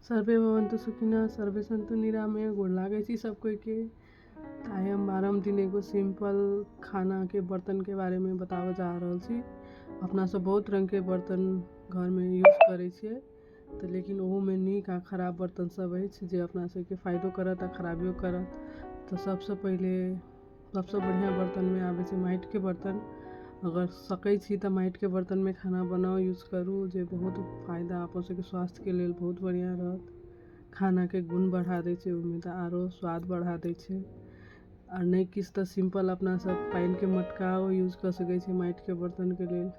Survey भवन्तु सुखिनः survey सन्तु निरामय। गोड़ लागै छी सब कोई के। आइ हम 12 दिन एगो सिंपल खाना के बर्तन के बारे में बतावे जा रहल छी। अपना सब बहुत रंग के बर्तन घर में यूज करे छिए, तो लेकिन ओहू में नीक आ खराब बर्तन सब अछि जे अपना सब के फायदो करत आ खराबियो करत। तो सबसे पहले सबसे बढ़िया बर्तन में आवे छै माटि के बर्तन। अगर सकै छी तो माटि के बर्तन में खाना बनाओ, यूज करू, जे बहुत फायदा अपन सबके स्वास्थ्य के लेल बहुत बढ़िया रहत। खाना के गुण बढ़ा दै छै, ओहिमे तो आरो स्वाद बढ़ा दै छै। और नहीं किस तो सिंपल अपना सब पानी के मटका यूज कर सकै छी माटि के बर्तन के लेल।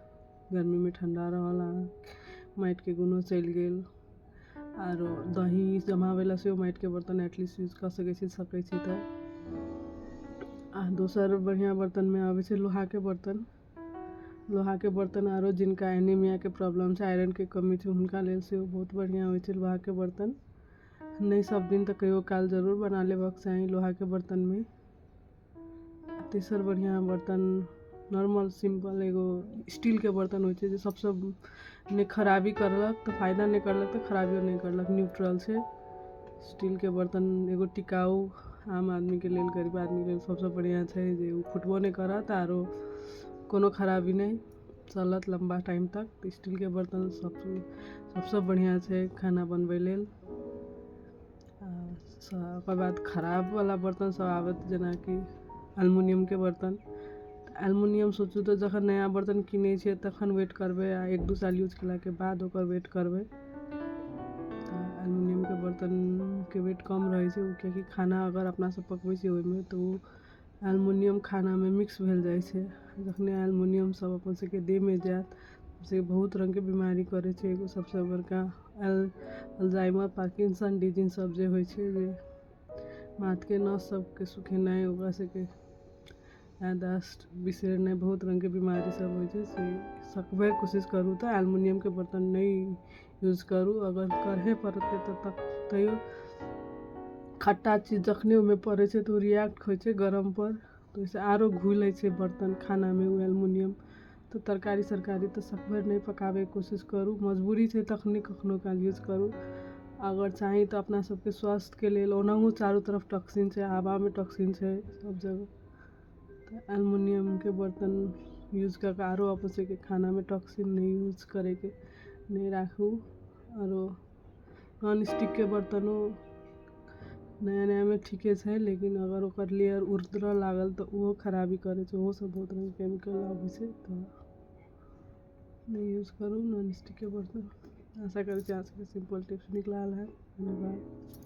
गर्मी में ठंडा रहला माटि के गुणो चलि गेल। आरो दही जमावेला से माटि के बर्तन एटलीस्ट यूज कर सकै छी तो। आ दोसर बढ़िया बर्तन में आवे छै लोहा के बर्तन। लोहा के बर्तन आरो जिनका एनीमिया के प्रॉब्लम छै, आयरन के कमी छै, हुनका लेल से बहुत बढ़िया होय छै लोहा के बर्तन। नहीं सब दिन तो कहियो काल जरूर बना लेबाक चाही लोहा के बर्तन में। तेसर बढ़िया बर्तन नॉर्मल सिंपल एगो स्टील के बर्तन होय छै, जे सबसे ने खराबी करलक तो फायदा नहीं करलक तो खराबियो नहीं करलक, न्यूट्रल छै। स्टील के बर्तन एगो टिकाऊ आम आदमी के लेल, गरीब आदमी के लेल सबसे बढ़िया छै, जे फुटबो नहीं करत आरो कोनो खराबी नहीं, चलत लंबा टाइम तक। तो स्टील के बर्तन सबसे बढ़िया छै खाना बनबै लेल। ओकर बाद खराब वाला बर्तन सब आबत, जेना कि एल्युमिनियम के बर्तन। एल्युमिनियम सोचू तो जखन नया बर्तन किनै छिए तखन वेट करबै आ 1-2 साल यूज केला के बाद ओकर वेट करबै। एल्युमिनियम के बर्तन के वेट कम रहे छै, कियाकि खाना अगर अपना सब पकबै छी ओहिमे तो एल्युमिनियम खाना में मिक्स भेल जाइ छै। जखने एल्युमिनियम सब अपन सबके देह में जायत से बहुत रंग के बीमारी करे छै। एगो सबसे बड़का अल्जाइमर, पार्किंसन डिजीज सब जे होइ छै, जे माथ के नस सब के सुखेनाइ, ओकरा सबके याददाश्त बिसरनाइ, बहुत रंग के बीमारी सब होइ छै। से सकबे कोशिश करू तो एल्युमिनियम के बर्तन नहीं यूज करू। अगर करहे पड़ते तो तैयो खट्टा चीज जखने ओहिमे पड़े छै तो रिएक्ट होइ छै गरम पर, तो इसे आरो घुलै छै बर्तन खाना में वो एल्युमिनियम। तो तरकारी सरकारी तो सकभर नहीं पकावे कोशिश करू, मजबूरी छै तखने कखनो काल यूज करू। अगर चाही तो अपना सबके स्वास्थ्य के लेल, ओनाहू चारों तरफ टॉक्सिन छै, हवा में टॉक्सिन छै सब जगह, तो एल्युमिनियम के बर्तन यूज करके आरो अपन सबके खाना में टॉक्सिन नहीं यूज करे के नहीं राखू। आरो नॉन स्टिक के बर्तनों नया नया में ठीके छै, लेकिन अगर ओकर लेयर उड़ऽ लागल तो वो खराबी करे छै, ओहो सब बहुत रंग केमिकल आबै छै, तो नहीं यूज करू नॉन स्टिक के बर्तन। आशा करै छी अहाँ सबके सिंपल टिप्स नीक लागल है। धन्यवाद।